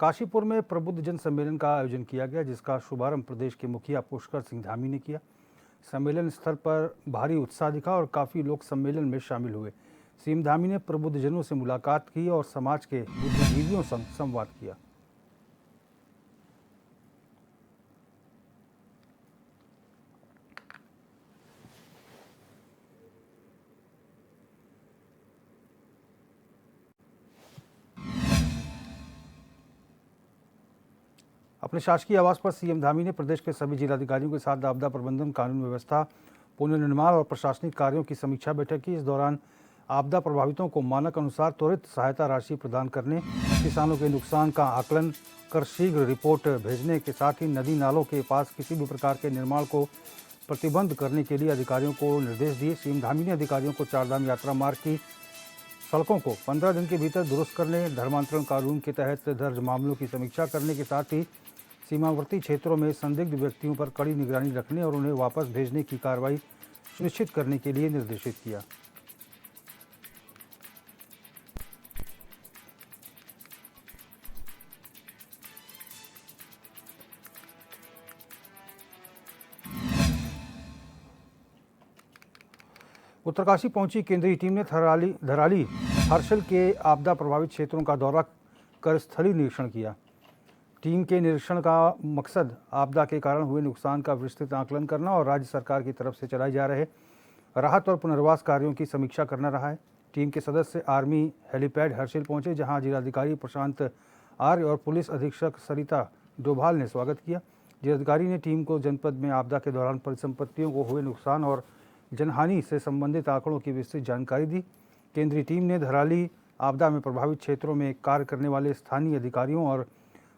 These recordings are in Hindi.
काशीपुर में प्रबुद्ध जन सम्मेलन का आयोजन किया गया, जिसका शुभारंभ प्रदेश के मुखिया पुष्कर सिंह धामी ने किया। सम्मेलन स्थल पर भारी उत्साह दिखा और काफ़ी लोग सम्मेलन में शामिल हुए। सीएम धामी ने प्रबुद्ध जनों से मुलाकात की और समाज के बुद्धिजीवियों संग संवाद किया। अपने शासकीय आवास पर सीएम धामी ने प्रदेश के सभी जिलाधिकारियों के साथ आपदा प्रबंधन, कानून व्यवस्था, पुनर्निर्माण और प्रशासनिक कार्यों की समीक्षा बैठक की। इस दौरान आपदा प्रभावितों को मानक अनुसार त्वरित सहायता राशि प्रदान करने, किसानों के नुकसान का आकलन कर शीघ्र रिपोर्ट भेजने के साथ ही नदी नालों के पास किसी भी प्रकार के निर्माण को प्रतिबंध करने के लिए अधिकारियों को निर्देश दिए। सीएम धामी ने अधिकारियों को चारधाम यात्रा मार्ग की सड़कों को 15 दिन के भीतर दुरुस्त करने, धर्मांतरण कानून के तहत दर्ज मामलों की समीक्षा करने के साथ ही सीमावर्ती क्षेत्रों में संदिग्ध व्यक्तियों पर कड़ी निगरानी रखने और उन्हें वापस भेजने की कार्रवाई सुनिश्चित करने के लिए निर्देशित किया। उत्तरकाशी पहुंची केंद्रीय टीम ने धराली हर्षल के आपदा प्रभावित क्षेत्रों का दौरा कर स्थलीय निरीक्षण किया। टीम के निरीक्षण का मकसद आपदा के कारण हुए नुकसान का विस्तृत आकलन करना और राज्य सरकार की तरफ से चलाए जा रहे राहत और पुनर्वास कार्यों की समीक्षा करना रहा है। टीम के सदस्य आर्मी हेलीपैड हर्षिल पहुंचे, जहां जिलाधिकारी प्रशांत आर्य और पुलिस अधीक्षक सरिता डोभाल ने स्वागत किया। जिलाधिकारी ने टीम को जनपद में आपदा के दौरान परिसंपत्तियों को हुए नुकसान और जनहानि से संबंधित आंकड़ों की विस्तृत जानकारी दी। केंद्रीय टीम ने धराली आपदा में प्रभावित क्षेत्रों में कार्य करने वाले स्थानीय अधिकारियों और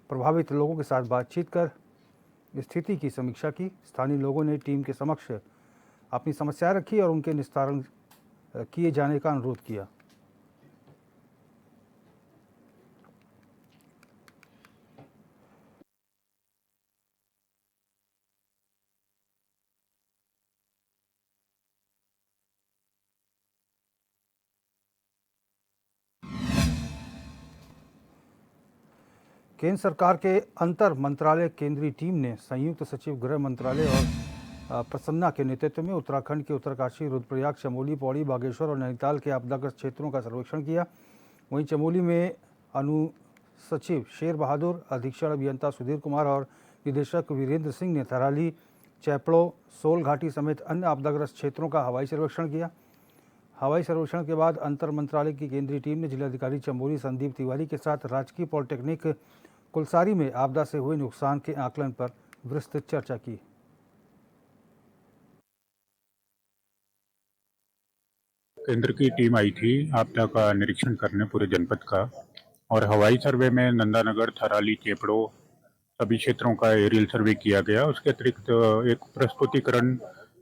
प्रभावित लोगों के साथ बातचीत कर स्थिति की समीक्षा की। स्थानीय लोगों ने टीम के समक्ष अपनी समस्याएं रखी और उनके निस्तारण किए जाने का अनुरोध किया। केंद्र सरकार के अंतर मंत्रालय केंद्रीय टीम ने संयुक्त सचिव गृह मंत्रालय और प्रसन्ना के नेतृत्व में उत्तराखंड के उत्तरकाशी, रुद्रप्रयाग, चमोली, पौड़ी, बागेश्वर और नैनीताल के आपदाग्रस्त क्षेत्रों का सर्वेक्षण किया। वहीं चमोली में अनुसचिव शेर बहादुर, अधीक्षण अभियंता सुधीर कुमार और निदेशक वीरेंद्र सिंह ने थराली, चैपड़ो, सोल घाटी समेत अन्य आपदाग्रस्त क्षेत्रों का हवाई सर्वेक्षण किया। हवाई सर्वेक्षण के बाद अंतर मंत्रालय की केंद्रीय टीम ने जिलाधिकारी चमोली संदीप तिवारी के साथ राजकीय पॉलिटेक्निक कुलसारी में आपदा से हुए नुकसान के आकलन पर विस्तृत चर्चा की। केंद्र की टीम आई थी आपदा का निरीक्षण करने पूरे जनपद का, और हवाई सर्वे में नंदानगर, थराली, चेपड़ो सभी क्षेत्रों का एरियल सर्वे किया गया। उसके अतिरिक्त एक प्रस्तुतिकरण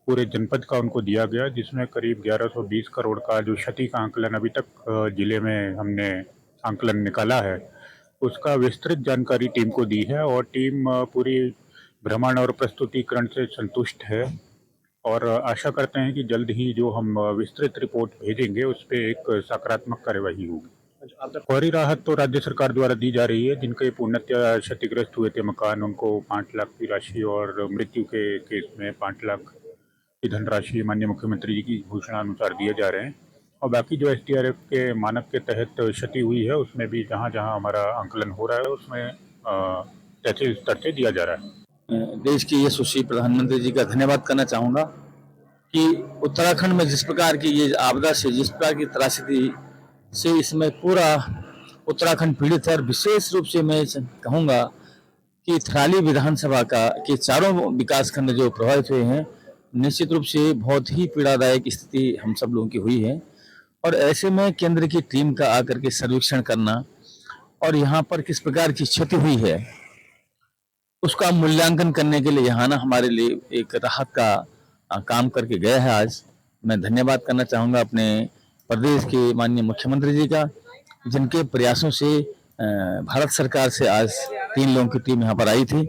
पूरे जनपद का उनको दिया गया, जिसमें करीब 1120 करोड़ का जो क्षति का आंकलन अभी तक जिले में हमने आंकलन निकाला है, उसका विस्तृत जानकारी टीम को दी है। और टीम पूरी भ्रमण और प्रस्तुतिकरण से संतुष्ट है और आशा करते हैं कि जल्द ही जो हम विस्तृत रिपोर्ट भेजेंगे उस पर एक सकारात्मक कार्यवाही होगी। फौरी राहत तो राज्य सरकार द्वारा दी जा रही है। जिनके पूर्णतः क्षतिग्रस्त हुए थे मकान, उनको 5 लाख की राशि और मृत्यु के केस में 5 लाख की धनराशि माननीय मुख्यमंत्री जी की घोषणा अनुसार दिए जा रहे हैं। और बाकी जो SDRF के मानक के तहत क्षति हुई है, उसमें भी जहाँ जहाँ हमारा आंकलन हो रहा है उसमें तहसील स्तर से दिया जा रहा है। देश के यशस्वी प्रधानमंत्री जी का धन्यवाद करना चाहूँगा कि उत्तराखंड में जिस प्रकार की ये आपदा से, जिस प्रकार की त्रासदी से इसमें पूरा उत्तराखंड पीड़ित है। और विशेष रूप से मैं कहूँगा कि थराली विधानसभा के चारों विकासखंड जो प्रभावित हुए हैं, निश्चित रूप से बहुत ही पीड़ादायक स्थिति हम सब लोगों की हुई है। और ऐसे में केंद्र की टीम का आकर के सर्वेक्षण करना और यहाँ पर किस प्रकार की क्षति हुई है उसका मूल्यांकन करने के लिए यहाँ ना हमारे लिए एक राहत का काम करके गया है। आज मैं धन्यवाद करना चाहूँगा अपने प्रदेश के माननीय मुख्यमंत्री जी का, जिनके प्रयासों से भारत सरकार से आज 3 लोगों की टीम यहाँ पर आई थी।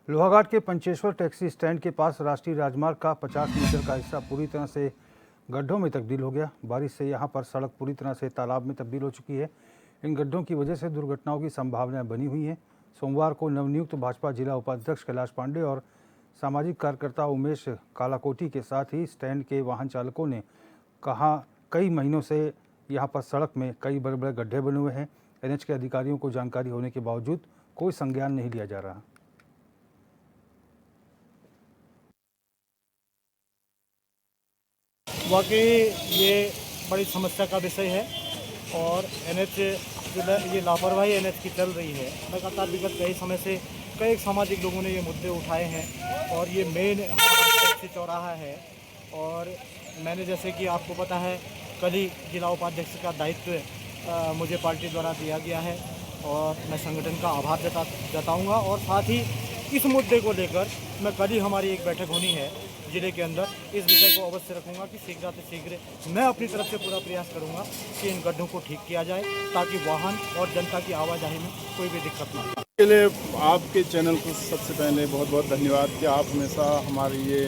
लोहाघाट के पंचेश्वर टैक्सी स्टैंड के पास राष्ट्रीय राजमार्ग का 50 मीटर का हिस्सा पूरी तरह से गड्ढों में तब्दील हो गया। बारिश से यहाँ पर सड़क पूरी तरह से तालाब में तब्दील हो चुकी है। इन गड्ढों की वजह से दुर्घटनाओं की संभावनाएं बनी हुई हैं। सोमवार को नवनियुक्त भाजपा जिला उपाध्यक्ष कैलाश पांडे और सामाजिक कार्यकर्ता उमेश कालाकोटी के साथ ही स्टैंड के वाहन चालकों ने कहा, कई महीनों से यहाँ पर सड़क में कई बड़े बड़े गड्ढे बने हुए हैं। एनएच के अधिकारियों को जानकारी होने के बावजूद कोई संज्ञान नहीं लिया जा रहा। वाकई ये बड़ी समस्या का विषय है और एनएच ये लापरवाही एनएच की चल रही है। लगातार विगत कई समय से कई सामाजिक लोगों ने ये मुद्दे उठाए हैं और ये मेन हमारा टैक्सी चौराहा है। और मैंने, जैसे कि आपको पता है, कल ही जिला उपाध्यक्ष का दायित्व मुझे पार्टी द्वारा दिया गया है और मैं संगठन का आभार जताऊँगा। और साथ ही इस मुद्दे को लेकर मैं कल ही हमारी एक बैठक होनी है जिले के अंदर, इस विषय को अवश्य रखूंगा कि शीघ्र से शीघ्र मैं अपनी तरफ से पूरा प्रयास करूंगा कि इन गड्ढों को ठीक किया जाए ताकि वाहन और जनता की आवाजाही में कोई भी दिक्कत ना हो। इसके लिए आपके चैनल को सबसे पहले बहुत बहुत धन्यवाद कि आप हमेशा हमारी ये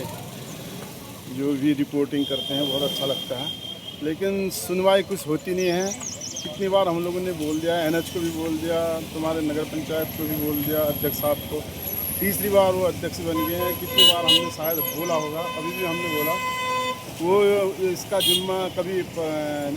जो भी रिपोर्टिंग करते हैं बहुत अच्छा लगता है, लेकिन सुनवाई कुछ होती नहीं है। कितनी बार हम लोगों ने बोल दिया, एनएच को भी बोल दिया, तुम्हारे नगर पंचायत को भी बोल दिया, अध्यक्ष साहब को। तीसरी बार वो अध्यक्ष बन गए हैं। कितनी बार हमने शायद बोला होगा, अभी भी हमने बोला। वो इसका जिम्मा कभी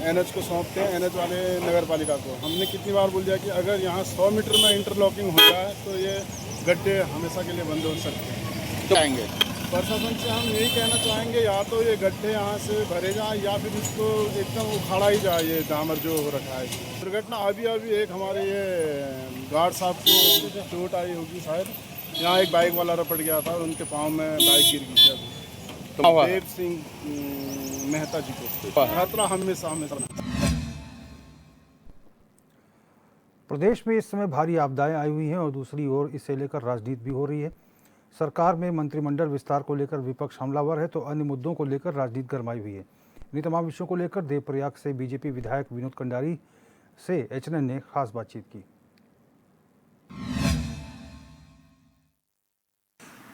एनएच को सौंपते हैं, एनएच वाले नगर पालिका को। हमने कितनी बार बोल दिया कि अगर यहाँ 100 मीटर में इंटरलॉकिंग हो जाए तो ये गड्ढे हमेशा के लिए बंद हो सकते हैं। तो आएंगे प्रशासन से हम यही कहना चाहेंगे, या तो ये गड्ढे यहाँ से भरे जाएँ या फिर इसको एकदम उखाड़ा ही जाए, ये डामर जो हो रखा है। दुर्घटना अभी एक हमारे ये गार्ड साहब को चोट आई होगी शायद, यहाँ एक बाइक वाला रपट गया था और उनके पाँव में बाइक गिर गई थी। तो देव सिंह मेहता जी को खतरा हमेशा हमेशा। प्रदेश में इस समय भारी आपदाएं आई हुई हैं और दूसरी ओर इसे लेकर राजनीति भी हो रही है। सरकार में मंत्रिमंडल विस्तार को लेकर विपक्ष हमलावर है तो अन्य मुद्दों को लेकर राजनीति गरमाई हुई है। इन तमाम विषयों को लेकर देवप्रयाग से बीजेपी विधायक विनोद कंडारी से एचएनएन ने खास बातचीत की।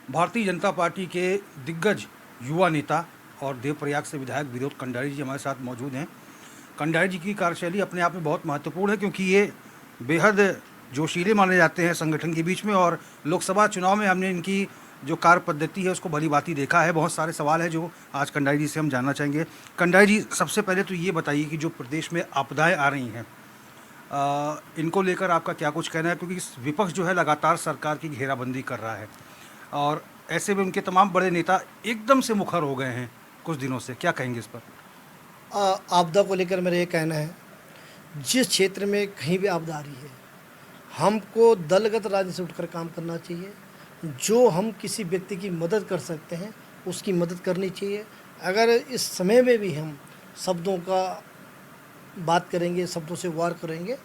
भारतीय जनता पार्टी के दिग्गज युवा नेता और देवप्रयाग से विधायक विनोद कंडारी जी हमारे साथ मौजूद हैं। कंडारी जी की कार्यशैली अपने आप में बहुत महत्वपूर्ण है क्योंकि ये बेहद जोशीले माने जाते हैं संगठन के बीच में और लोकसभा चुनाव में हमने इनकी जो कार्य पद्धति है उसको भली भांति देखा है। बहुत सारे सवाल हैं जो आज कंडारी जी से हम जानना चाहेंगे। कंडारी जी, सबसे पहले तो ये बताइए कि जो प्रदेश में आपदाएं आ रही हैं इनको लेकर आपका क्या कुछ कहना है, क्योंकि विपक्ष जो है लगातार सरकार की घेराबंदी कर रहा है और ऐसे में उनके तमाम बड़े नेता एकदम से मुखर हो गए हैं कुछ दिनों से, क्या कहेंगे इस पर? आपदा को लेकर मेरा ये कहना है, जिस क्षेत्र में कहीं भी आपदा आ रही है हमको दलगत राजनीति से उठकर काम करना चाहिए। जो हम किसी व्यक्ति की मदद कर सकते हैं उसकी मदद करनी चाहिए। अगर इस समय में भी हम शब्दों का बात करेंगे, शब्दों से वार करेंगे,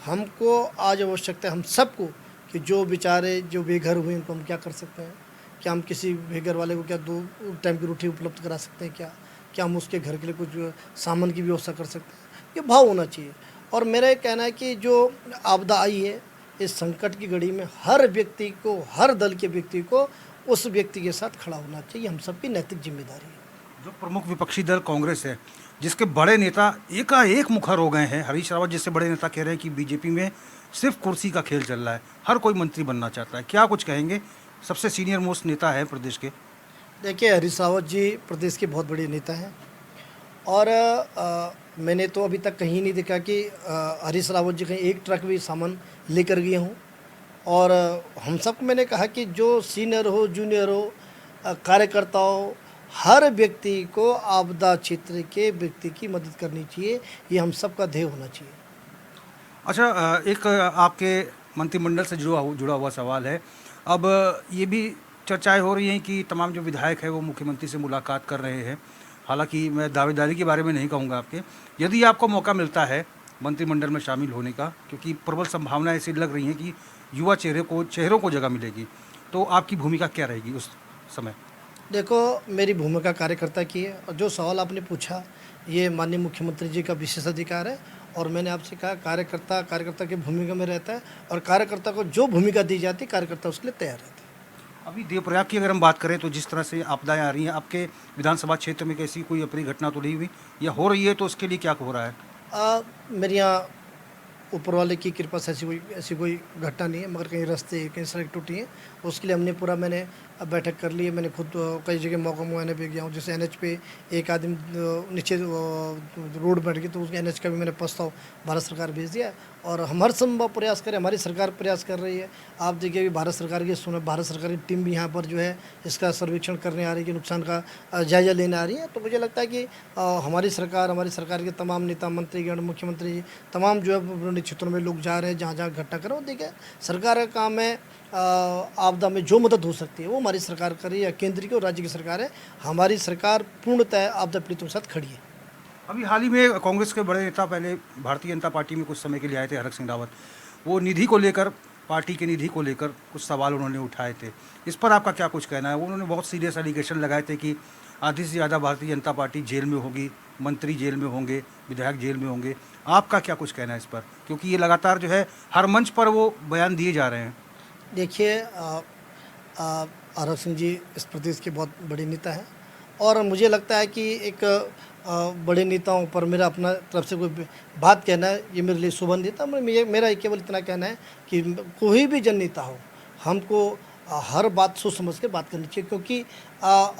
हमको आज आवश्यकता है हम सबको कि जो बेचारे जो बेघर हुए उनको हम क्या कर सकते हैं। क्या हम किसी बेघर वाले को क्या 2 टाइम की रोटी उपलब्ध करा सकते हैं? क्या हम उसके घर के लिए कुछ सामान की व्यवस्था कर सकते हैं? ये भाव होना चाहिए। और मेरा ये कहना है कि जो आपदा आई है इस संकट की घड़ी में हर व्यक्ति को, हर दल के व्यक्ति को उस व्यक्ति के साथ खड़ा होना चाहिए। हम सबकी नैतिक जिम्मेदारी है। जो प्रमुख विपक्षी दल कांग्रेस है जिसके बड़े नेता एकाएक मुखर हो गए हैं, हरीश रावत जैसे बड़े नेता कह रहे हैं कि बीजेपी में सिर्फ कुर्सी का खेल चल रहा है, हर कोई मंत्री बनना चाहता है, क्या कुछ कहेंगे? सबसे सीनियर मोस्ट नेता है प्रदेश के। देखिए, हरीश रावत जी प्रदेश के बहुत बड़े नेता हैं और मैंने तो अभी तक कहीं नहीं देखा कि हरीश रावत जी कहीं एक ट्रक भी सामान लेकर गए हों। और हम सबको मैंने कहा कि जो सीनियर हो, जूनियर हो, कार्यकर्ता हो, हर व्यक्ति को आपदा क्षेत्र के व्यक्ति की मदद करनी चाहिए। ये हम सबका ध्येय होना चाहिए। अच्छा, एक आपके मंत्रिमंडल से जुड़ा हुआ सवाल है। अब ये भी चर्चाएं हो रही हैं कि तमाम जो विधायक हैं वो मुख्यमंत्री से मुलाकात कर रहे हैं। हालांकि मैं दावेदारी के बारे में नहीं कहूँगा आपके, यदि आपको मौका मिलता है मंत्रिमंडल में शामिल होने का, क्योंकि प्रबल संभावनाएं ऐसी लग रही हैं कि युवा चेहरों को जगह मिलेगी, तो आपकी भूमिका क्या रहेगी उस समय? देखो, मेरी भूमिका कार्यकर्ता की है और जो सवाल आपने पूछा ये माननीय मुख्यमंत्री जी का विशेष अधिकार है। और मैंने आपसे कहा कार्यकर्ता की भूमिका में रहता है और कार्यकर्ता को जो भूमिका दी जाती है कार्यकर्ता उसके लिए तैयार रहता है। अभी देवप्रयाग की अगर हम बात करें तो जिस तरह से आपदाएं आ रही हैं, आपके विधानसभा क्षेत्र में कैसी कोई अप्रिय घटना तो नहीं हुई या हो रही है, तो उसके लिए क्या हो रहा है? मेरे यहाँ ऊपर वाले की कृपा से ऐसी कोई घटना नहीं है, मगर कहीं रास्ते कहीं सड़क टूटी है, उसके लिए मैंने बैठक कर ली है। मैंने खुद कई जगह मौका मुआयने पे गया हूँ। जैसे एनएच पे एक आदमी नीचे रोड बैठ गई, तो उस एनएच का भी मैंने प्रस्ताव भारत सरकार भेज दिया है। और हम हर संभव प्रयास करें, हमारी सरकार प्रयास कर रही है। आप देखिए कि भारत सरकार की टीम भी यहाँ पर जो है इसका सर्वेक्षण करने आ रही है, नुकसान का जायजा लेने आ रही है। तो मुझे लगता है कि हमारी सरकार के तमाम नेता मंत्रीगण, मुख्यमंत्री जी, तमाम जो है विभिन्न क्षेत्रों में लोग जा रहे हैं, जहाँ जहाँ घटना करो। देखिए सरकार का काम है, आपदा में जो मदद हो सकती है वो हमारी सरकार करे, या केंद्र की और राज्य की सरकार है। हमारी सरकार पूर्णतः आपदा पीड़ितों के साथ खड़ी है। अभी हाल ही में कांग्रेस के बड़े नेता पहले भारतीय जनता पार्टी में कुछ समय के लिए आए थे, हरक सिंह रावत, वो निधि को लेकर, पार्टी की निधि को लेकर कुछ सवाल उन्होंने उठाए थे। इस पर आपका क्या कुछ कहना है? उन्होंने बहुत सीरियस एलिगेशन लगाए थे कि आधी से ज़्यादा भारतीय जनता पार्टी जेल में होगी, मंत्री जेल में होंगे, विधायक जेल में होंगे। आपका क्या कुछ कहना है इस पर, क्योंकि ये लगातार जो है हर मंच पर वो बयान दिए जा रहे हैं? देखिए, आरव सिंह जी इस प्रदेश के बहुत बड़े नेता हैं, और मुझे लगता है कि एक बड़े नेताओं पर मेरा अपना तरफ से कोई बात कहना है, ये मेरे लिए शोभा नहीं देता। मेरा केवल इतना कहना है कि कोई भी जननेता हो, हमको हर बात सोच समझ के बात करनी चाहिए। क्योंकि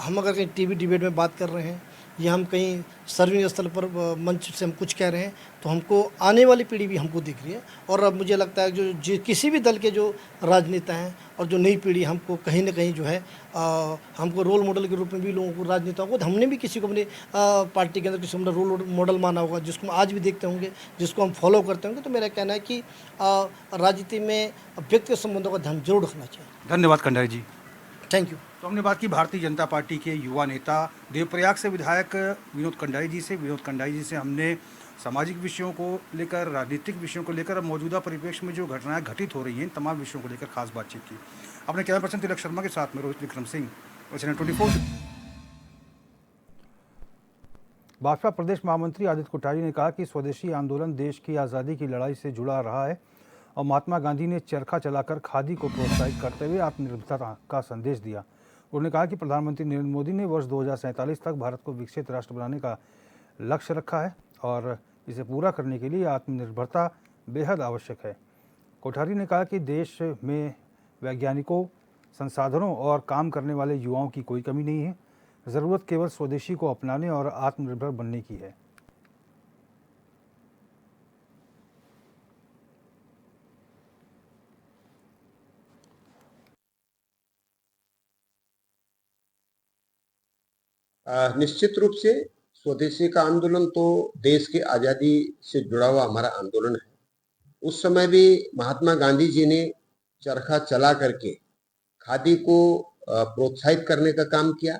हम अगर कहीं टीवी डिबेट में बात कर रहे हैं, या हम कहीं सर्विंग स्थल पर मंच से हम कुछ कह रहे हैं, तो हमको आने वाली पीढ़ी भी हमको दिख रही है। और अब मुझे लगता है जो किसी भी दल के जो राजनेता हैं और जो नई पीढ़ी, हमको कहीं ना कहीं जो है हमको रोल मॉडल के रूप में भी लोगों को, राजनेताओं को, हमने भी किसी को अपनी पार्टी के अंदर किसी को रोल मॉडल माना होगा, जिसको हम आज भी देखते होंगे, जिसको हम फॉलो करते होंगे। तो मेरा कहना है कि राजनीति में व्यक्तिगत संबंधों का ध्यान जरूर रखना चाहिए। धन्यवाद कंडारी जी। Thank you. तो हमने बात की भारतीय जनता पार्टी के युवा नेता देवप्रयाग से विधायक विनोद कंडारी जी से। विनोद कंडारी जी से हमने सामाजिक विषयों को लेकर, राजनीतिक विषयों को लेकर, मौजूदा परिप्रेक्ष्य में जो घटनाएं घटित हो रही हैं, तमाम विषयों को लेकर खास बातचीत की। अपने कैमरा पर्सन तिलक शर्मा के साथ में रोहित विक्रम सिंह और चैनल 24। भाजपा प्रदेश महामंत्री आदित्य कोठारी ने कहा कि स्वदेशी आंदोलन देश की आज़ादी की लड़ाई से जुड़ा रहा है और महात्मा गांधी ने चरखा चलाकर खादी को प्रोत्साहित करते हुए आत्मनिर्भरता का संदेश दिया। उन्होंने कहा कि प्रधानमंत्री नरेंद्र मोदी ने वर्ष 2047 तक भारत को विकसित राष्ट्र बनाने का लक्ष्य रखा है और इसे पूरा करने के लिए आत्मनिर्भरता बेहद आवश्यक है। कोठारी ने कहा कि देश में वैज्ञानिकों, संसाधनों और काम करने वाले युवाओं की कोई कमी नहीं है। ज़रूरत केवल स्वदेशी को अपनाने और आत्मनिर्भर बनने की है। निश्चित रूप से स्वदेशी का आंदोलन तो देश की आज़ादी से जुड़ा हुआ हमारा आंदोलन है। उस समय भी महात्मा गांधी जी ने चरखा चला करके खादी को प्रोत्साहित करने का काम किया,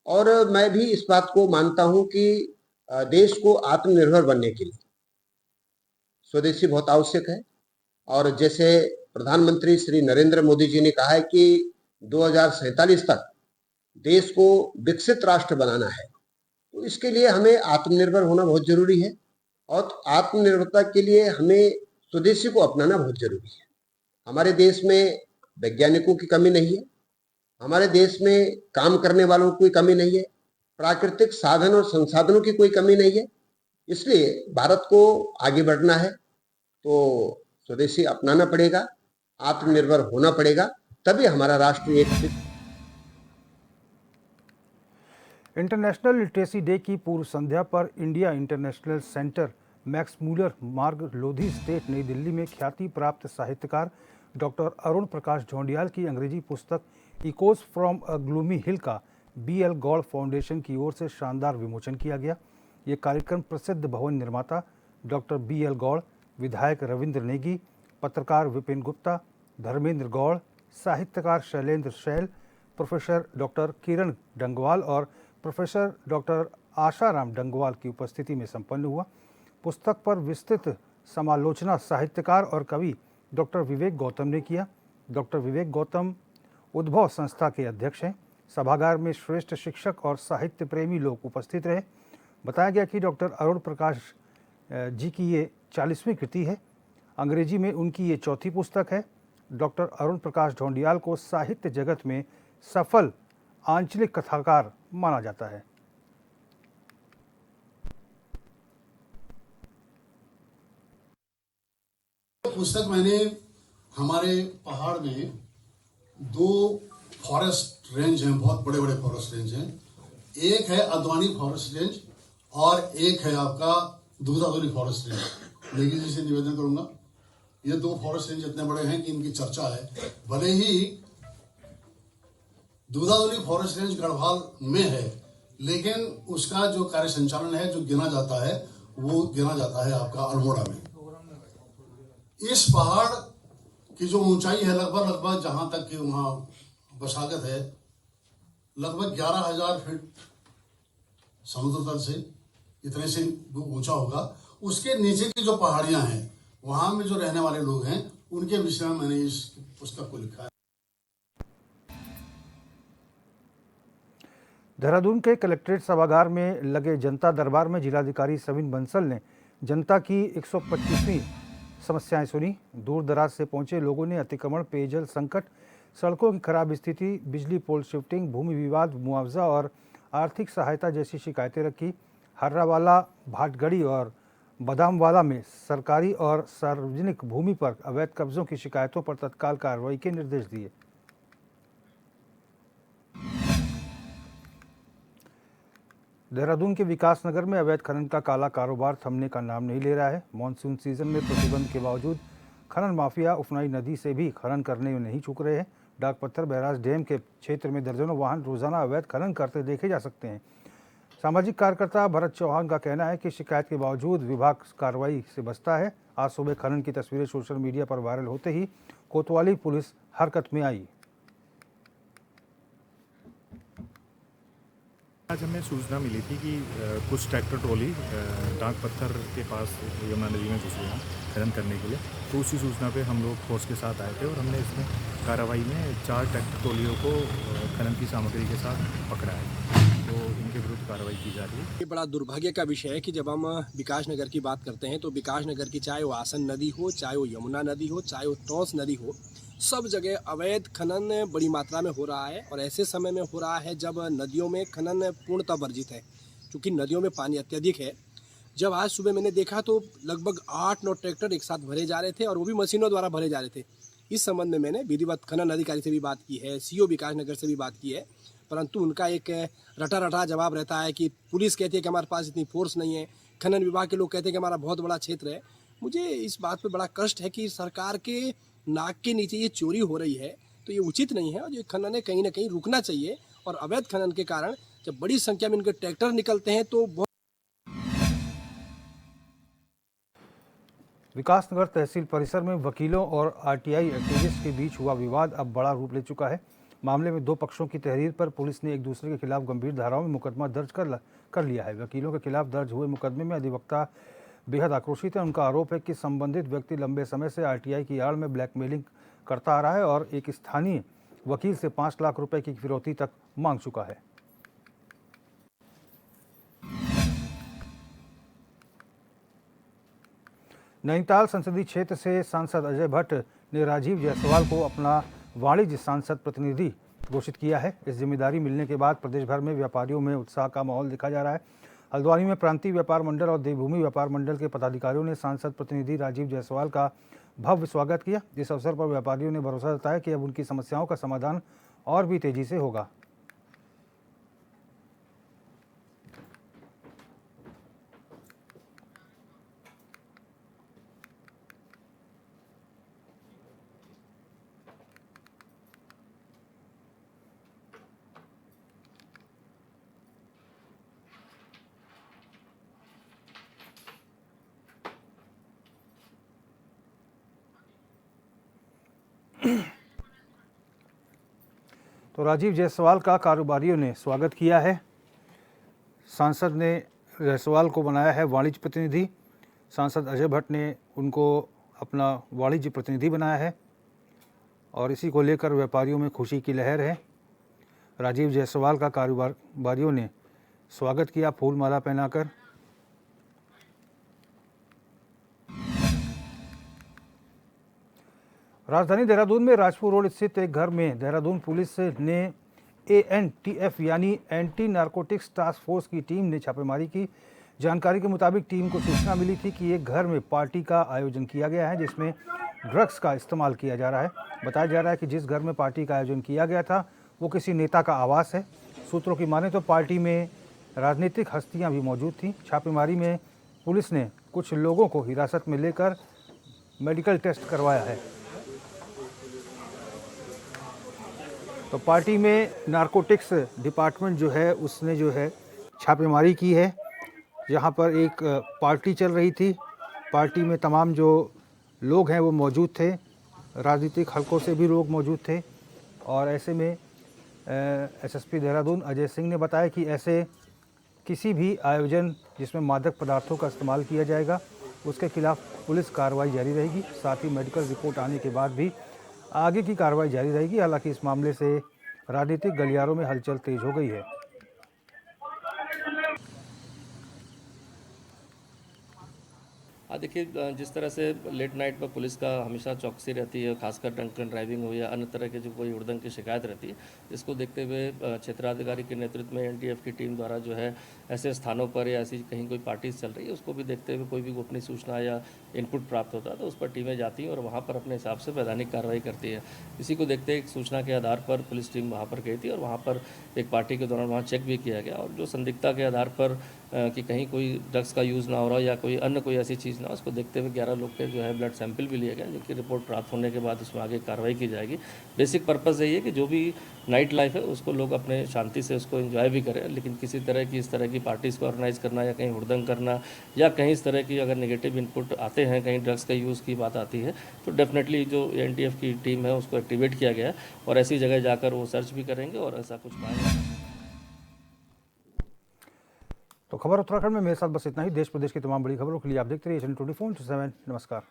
और मैं भी इस बात को मानता हूं कि देश को आत्मनिर्भर बनने के लिए स्वदेशी बहुत आवश्यक है। और जैसे प्रधानमंत्री श्री नरेंद्र मोदी जी ने कहा है कि 2047 तक देश को विकसित राष्ट्र बनाना है, तो इसके लिए हमें आत्मनिर्भर होना बहुत जरूरी है, और आत्मनिर्भरता के लिए हमें स्वदेशी को अपनाना बहुत जरूरी है। हमारे देश में वैज्ञानिकों की कमी नहीं है, हमारे देश में काम करने वालों की कोई कमी नहीं है, प्राकृतिक साधन और संसाधनों की कोई कमी नहीं है। इसलिए भारत को आगे बढ़ना है तो स्वदेशी अपनाना पड़ेगा, आत्मनिर्भर होना पड़ेगा, तभी हमारा राष्ट्र एक। इंटरनेशनल लिटरेसी डे की पूर्व संध्या पर India international centre Max Muller मार्ग, लोधी स्टेट, नई दिल्ली में ख्याति प्राप्त साहित्यकार डॉक्टर अरुण प्रकाश ढोंडियाल की अंग्रेजी पुस्तक इकोज फ्रॉम अ ग्लूमी हिल का BL गौड़ फाउंडेशन की ओर से शानदार विमोचन किया गया। ये कार्यक्रम प्रसिद्ध भवन निर्माता डॉक्टर BL गौड़, विधायक रविंद्र नेगी, पत्रकार विपिन गुप्ता, धर्मेंद्र गौड़, साहित्यकार शैलेंद्र शैल, प्रोफेसर डॉक्टर किरण डंगवाल और प्रोफेसर डॉक्टर आशाराम डंगवाल की उपस्थिति में संपन्न हुआ। पुस्तक पर विस्तृत समालोचना साहित्यकार और कवि डॉक्टर विवेक गौतम ने किया। डॉक्टर विवेक गौतम उद्भव संस्था के अध्यक्ष हैं। सभागार में श्रेष्ठ शिक्षक और साहित्य प्रेमी लोग उपस्थित रहे। बताया गया कि डॉक्टर अरुण प्रकाश जी की ये 40वीं कृति है। अंग्रेजी में उनकी ये चौथी पुस्तक है। डॉक्टर अरुण प्रकाश ढोंडियाल को साहित्य जगत में सफल आंचलिक कथाकार माना जाता है। पुस्तक मैंने हमारे पहाड़ में 2 फॉरेस्ट रेंज हैं, बहुत बड़े बड़े फॉरेस्ट रेंज हैं। एक है अद्वानी फॉरेस्ट रेंज और एक है आपका दूधाधुनी फॉरेस्ट रेंज। लेकिन जी से निवेदन करूंगा, ये 2 फॉरेस्ट रेंज इतने बड़े हैं कि इनकी चर्चा है। भले ही दूधाधुनी फॉरेस्ट रेंज गढ़वाल में है, लेकिन उसका जो कार्य संचालन है, जो गिना जाता है, वो गिना जाता है आपका अल्मोड़ा में। इस पहाड़ की जो ऊंचाई है लगभग जहां तक कि वहां बसागत है, लगभग 11,000 फीट समुद्र तल से इतने से ऊंचा होगा। उसके नीचे की जो पहाड़ियां हैं, वहां में जो रहने वाले लोग हैं, उनके विषय में मैंने इस पुस्तक को लिखा है। देहरादून के कलेक्ट्रेट सभागार में लगे जनता दरबार में जिलाधिकारी सविन बंसल ने जनता की 125वीं समस्याएं सुनी। दूर दराज से पहुंचे लोगों ने अतिक्रमण, पेयजल संकट, सड़कों की खराब स्थिति, बिजली पोल शिफ्टिंग, भूमि विवाद, मुआवजा और आर्थिक सहायता जैसी शिकायतें रखी। हर्रावाला, भाटगढ़ी और बादामवाला में सरकारी और सार्वजनिक भूमि पर अवैध कब्जों की शिकायतों पर तत्काल कार्रवाई के निर्देश दिए। देहरादून के विकास नगर में अवैध खनन का काला कारोबार थमने का नाम नहीं ले रहा है। मानसून सीजन में प्रतिबंध के बावजूद खनन माफिया उफनाई नदी से भी खनन करने में नहीं चूक रहे हैं। डाकपत्थर बैराज डैम के क्षेत्र में दर्जनों वाहन रोजाना अवैध खनन करते देखे जा सकते हैं। सामाजिक कार्यकर्ता भरत चौहान का कहना है कि शिकायत के बावजूद विभाग कार्रवाई से बचता है। आज सुबह खनन की तस्वीरें सोशल मीडिया पर वायरल होते ही कोतवाली पुलिस हरकत में आई। आज हमें सूचना मिली थी कि कुछ ट्रैक्टर ट्रॉली डाक पत्थर के पास यमुना नदी में घुसे हैं खनन करने के लिए। तो उसी सूचना पे हम लोग फोर्स के साथ आए थे और हमने इसमें कार्रवाई में 4 ट्रैक्टर ट्रॉलियों को खनन की सामग्री के साथ पकड़ा है। तो इनके विरुद्ध कार्रवाई की जा रही है। ये बड़ा दुर्भाग्य का विषय है कि जब हम विकास नगर की बात करते हैं तो विकास नगर की चाहे वो आसन नदी हो, चाहे वो यमुना नदी हो, चाहे वो टॉस नदी हो, सब जगह अवैध खनन बड़ी मात्रा में हो रहा है। और ऐसे समय में हो रहा है जब नदियों में खनन पूर्णतः वर्जित है, क्योंकि नदियों में पानी अत्यधिक है। जब आज सुबह मैंने देखा तो लगभग 8-9 ट्रैक्टर एक साथ भरे जा रहे थे और वो भी मशीनों द्वारा भरे जा रहे थे। इस संबंध में मैंने विधिवत खनन अधिकारी से भी बात की है, सीओ विकास नगर से भी बात की है, परंतु उनका एक रटा जवाब रहता है कि पुलिस कहती है कि हमारे पास इतनी फोर्स नहीं है, खनन विभाग के लोग कहते हैं कि हमारा बहुत बड़ा क्षेत्र है। मुझे इस बात पे बड़ा कष्ट है कि सरकार के नाक के नीचे ये चोरी हो रही है, तो ये उचित नहीं है और ये खनन है कहीं ना कहीं रुकना चाहिए। और अवैध खनन के कारण जब बड़ी संख्या में इनके ट्रैक्टर निकलते हैं तो बहुत। विकासनगर तहसील परिसर में वकीलों और आरटीआई एक्टिविस्ट के बीच हुआ विवाद अब बड़ा रूप ले चुका है। मामले में 2 पक्षों की तहरीर पर पुलिस ने एक दूसरे के खिलाफ गंभीर धाराओं में मुकदमा दर्ज कर लिया है। वकीलों के खिलाफ दर्ज हुए मुकदमे में अधिवक्ता बेहद आक्रोशित है। उनका आरोप है कि संबंधित व्यक्ति लंबे समय से आरटीआई की आड़ में ब्लैकमेलिंग करता आ रहा है और एक स्थानीय वकील से 5 लाख रुपए की फिरौती तक मांग चुका है। नैनीताल संसदीय क्षेत्र से सांसद अजय भट्ट ने राजीव जायसवाल को अपना वाणिज्य सांसद प्रतिनिधि घोषित किया है। इस जिम्मेदारी मिलने के बाद प्रदेश भर में व्यापारियों में उत्साह का माहौल देखा जा रहा है। हल्द्वानी में प्रांतीय व्यापार मंडल और देवभूमि व्यापार मंडल के पदाधिकारियों ने सांसद प्रतिनिधि राजीव जायसवाल का भव्य स्वागत किया। इस अवसर पर व्यापारियों ने भरोसा जताया कि अब उनकी समस्याओं का समाधान और भी तेजी से होगा। तो राजीव जायसवाल का कारोबारियों ने स्वागत किया है। सांसद ने जायसवाल को बनाया है वाणिज्य प्रतिनिधि। सांसद अजय भट्ट ने उनको अपना वाणिज्य प्रतिनिधि बनाया है और इसी को लेकर व्यापारियों में खुशी की लहर है। राजीव जायसवाल का कारोबारियों ने स्वागत किया फूल माला पहनाकर। राजधानी देहरादून में राजपुर रोड स्थित एक घर में देहरादून पुलिस ने ANTF यानी एंटी नारकोटिक्स टास्क फोर्स की टीम ने छापेमारी की। जानकारी के मुताबिक टीम को सूचना मिली थी कि एक घर में पार्टी का आयोजन किया गया है जिसमें ड्रग्स का इस्तेमाल किया जा रहा है। बताया जा रहा है कि जिस घर में पार्टी का आयोजन किया गया था वो किसी नेता का आवास है। सूत्रों की माने तो पार्टी में राजनीतिक हस्तियां भी मौजूद थीं। छापेमारी में पुलिस ने कुछ लोगों को हिरासत में लेकर मेडिकल टेस्ट करवाया है। तो पार्टी में नारकोटिक्स डिपार्टमेंट जो है उसने जो है छापेमारी की है। यहाँ पर एक पार्टी चल रही थी। पार्टी में तमाम जो लोग हैं वो मौजूद थे, राजनीतिक हलकों से भी लोग मौजूद थे। और ऐसे में SSP देहरादून अजय सिंह ने बताया कि ऐसे किसी भी आयोजन जिसमें मादक पदार्थों का इस्तेमाल किया जाएगा उसके खिलाफ पुलिस कार्रवाई जारी रहेगी। साथ ही मेडिकल रिपोर्ट आने के बाद भी आगे की कार्रवाई जारी रहेगी। हालांकि इस मामले से राजनीतिक गलियारों में हलचल तेज हो गई है। देखिए, जिस तरह से लेट नाइट पर पुलिस का हमेशा चौकसी रहती है, खासकर ड्रंक एंड ड्राइविंग हो या अन्य तरह के जो कोई उड़दंग की शिकायत रहती है, जिसको देखते हुए क्षेत्राधिकारी के नेतृत्व में NTF की टीम द्वारा जो है ऐसे स्थानों पर या ऐसी कहीं कोई पार्टीज चल रही है उसको भी देखते हुए कोई भी गोपनीय सूचना या इनपुट प्राप्त होता है तो उस पर टीमें जाती हैं और वहाँ पर अपने हिसाब से वैधानिक कार्रवाई करती है। इसी को देखते एक सूचना के आधार पर पुलिस टीम वहाँ पर गई थी और वहाँ पर एक पार्टी के दौरान वहाँ चेक भी किया गया और जो संदिग्धता के आधार पर कि कहीं कोई ड्रग्स का यूज़ ना हो रहा या कोई अन्य कोई ऐसी चीज़ ना हो, उसको देखते हुए 11 लोग के जो है ब्लड सैंपल भी लिए गए, जिनकी रिपोर्ट प्राप्त होने के बाद उसमें आगे कार्रवाई की जाएगी। बेसिक पर्पज़ यही है कि जो भी नाइट लाइफ है उसको लोग अपने शांति से उसको एंजॉय भी करें, लेकिन किसी तरह की इस तरह की पार्टीज़ को ऑर्गेनाइज़ करना या कहीं हुड़दंग करना या कहीं इस तरह की अगर नेगेटिव इनपुट आते हैं, कहीं ड्रग्स का यूज़ की बात आती है तो डेफिनेटली जो NTF की टीम है उसको एक्टिवेट किया गया है और ऐसी जगह जाकर वो सर्च भी करेंगे और ऐसा कुछ पाएंगे। तो खबर उत्तराखंड में मेरे साथ बस इतना ही। देश प्रदेश की तमाम बड़ी खबरों के लिए आप देखते रहिए Channel 24/7। नमस्कार।